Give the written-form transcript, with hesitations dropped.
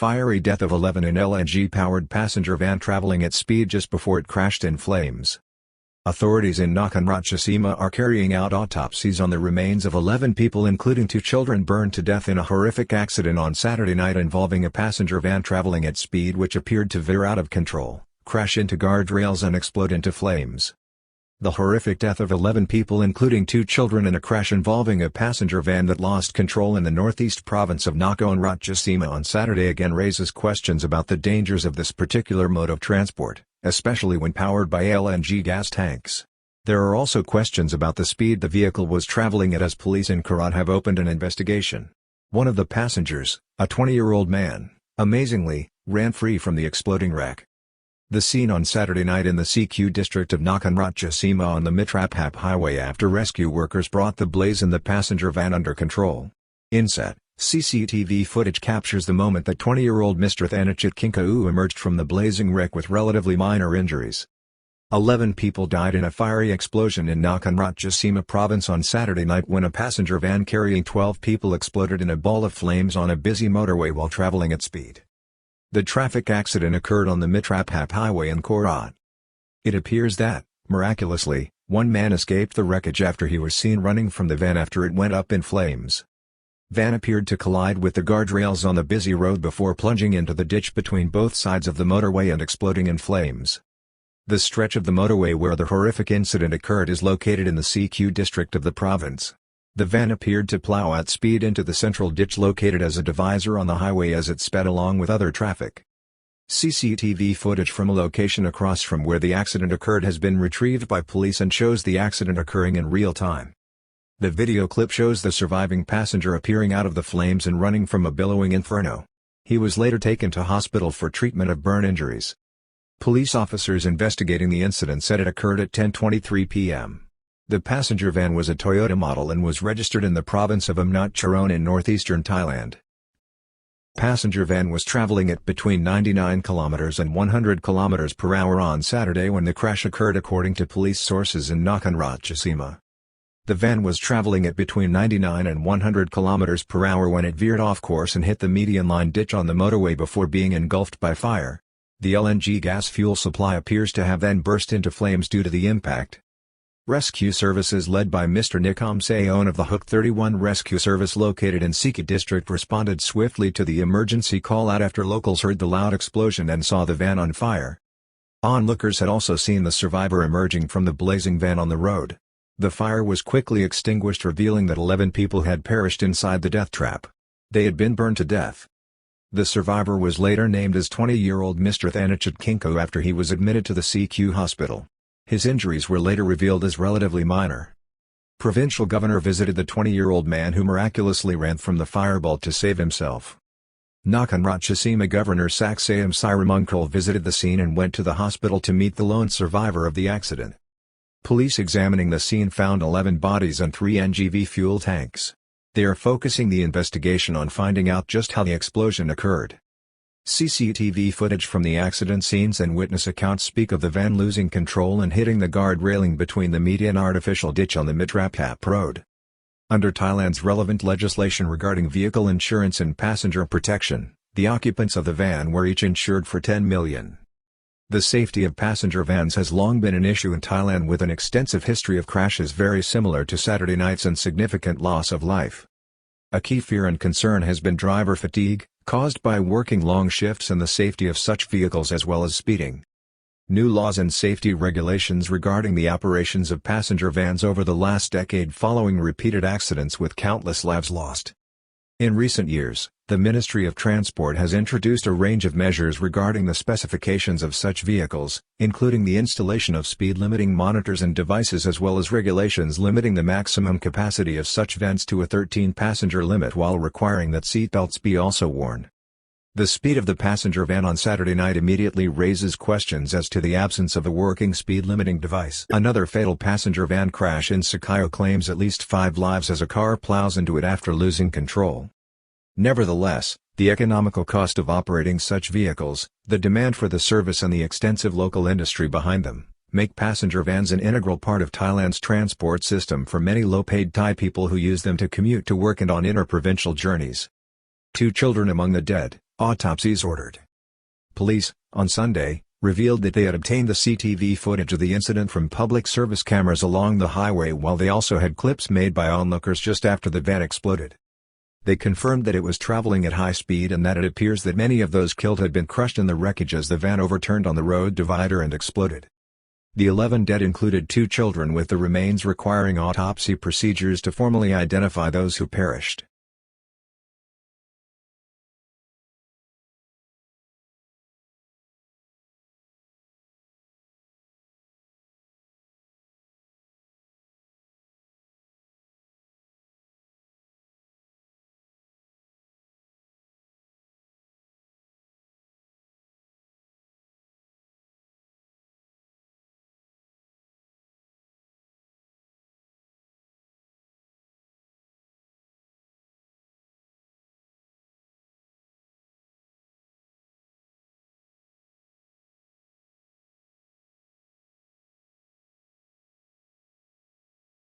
fiery death of 11 in LNG-powered passenger van traveling at speed just before it crashed in flames. Authorities in Nakhon Ratchasima are carrying out autopsies on the remains of 11 people including 2 children burned to death in a horrific accident on Saturday night involving a passenger van traveling at speed which appeared to veer out of control, crash into guardrails and explode into flames. The horrific death of 11 people including 2 children in a crash involving a passenger van that lost control in the northeast province of Nakhon Ratchasima on Saturday again raises questions about the dangers of this particular mode of transport, especially when powered by LNG gas tanks. There are also questions about the speed the vehicle was traveling at as police in Korat have opened an investigation. One of the passengers, a 20-year-old man, amazingly, ran free from the exploding wreck. The scene on Saturday night in the CQ district of Nakhon Ratchasima on the Mitrapap highway after rescue workers brought the blaze in the passenger van under control. Inset, CCTV footage captures the moment that 20-year-old Mr. Thanachit Kinkau emerged from the blazing wreck with relatively minor injuries. 11 people died in a fiery explosion in Nakhon Ratchasima province on Saturday night when a passenger van carrying 12 people exploded in a ball of flames on a busy motorway while traveling at speed. The traffic accident occurred on the Mitrapap highway in Korat. It appears that, miraculously, one man escaped the wreckage after he was seen running from the van after it went up in flames. Van appeared to collide with the guardrails on the busy road before plunging into the ditch between both sides of the motorway and exploding in flames. The stretch of the motorway where the horrific incident occurred is located in the CQ district of the province. The van appeared to plow at speed into the central ditch located as a divisor on the highway as it sped along with other traffic. CCTV footage from a location across from where the accident occurred has been retrieved by police and shows the accident occurring in real time. The video clip shows the surviving passenger appearing out of the flames and running from a billowing inferno. He was later taken to hospital for treatment of burn injuries. Police officers investigating the incident said it occurred at 10:23 p.m. The passenger van was a Toyota model and was registered in the province of Amnat Charon in northeastern Thailand. Passenger van was traveling at between 99 km and 100 km per hour on Saturday when the crash occurred according to police sources in Nakhon Ratchasima. The van was traveling at between 99 and 100 km per hour when it veered off course and hit the median line ditch on the motorway before being engulfed by fire. The LNG gas fuel supply appears to have then burst into flames due to the impact. Rescue services led by Mr. Nikom Sayon of the Hook 31 Rescue Service located in Siki district responded swiftly to the emergency call-out after locals heard the loud explosion and saw the van on fire. Onlookers had also seen the survivor emerging from the blazing van on the road. The fire was quickly extinguished revealing that 11 people had perished inside the death trap. They had been burned to death. The survivor was later named as 20-year-old Mr. Thanachit Kinkau after he was admitted to the CQ hospital. His injuries were later revealed as relatively minor. Provincial governor visited the 20-year-old man who miraculously ran from the fireball to save himself. Nakhon Ratchasima Governor Saksayam Siramungkul visited the scene and went to the hospital to meet the lone survivor of the accident. Police examining the scene found 11 bodies and 3 NGV fuel tanks. They are focusing the investigation on finding out just how the explosion occurred. CCTV footage from the accident scenes and witness accounts speak of the van losing control and hitting the guard railing between the median artificial ditch on the Mitrapap road. Under Thailand's relevant legislation regarding vehicle insurance and passenger protection, the occupants of the van were each insured for 10 million. The safety of passenger vans has long been an issue in Thailand with an extensive history of crashes very similar to Saturday night's and significant loss of life. A key fear and concern has been driver fatigue, caused by working long shifts and the safety of such vehicles as well as speeding. New laws and safety regulations regarding the operations of passenger vans over the last decade following repeated accidents with countless lives lost. In recent years, the Ministry of Transport has introduced a range of measures regarding the specifications of such vehicles, including the installation of speed-limiting monitors and devices as well as regulations limiting the maximum capacity of such vans to a 13-passenger limit while requiring that seatbelts be also worn. The speed of the passenger van on Saturday night immediately raises questions as to the absence of a working speed-limiting device. Another fatal passenger van crash in Sakayo claims at least 5 lives as a car plows into it after losing control. Nevertheless, the economical cost of operating such vehicles, the demand for the service and the extensive local industry behind them, make passenger vans an integral part of Thailand's transport system for many low-paid Thai people who use them to commute to work and on inter-provincial journeys. 2 children among the dead, Autopsies ordered. Police, on Sunday, revealed that they had obtained the CCTV footage of the incident from public service cameras along the highway, while they also had clips made by onlookers just after the van exploded. They confirmed that it was traveling at high speed and that it appears that many of those killed had been crushed in the wreckage as the van overturned on the road divider and exploded. The 11 dead included 2 children, with the remains requiring autopsy procedures to formally identify those who perished.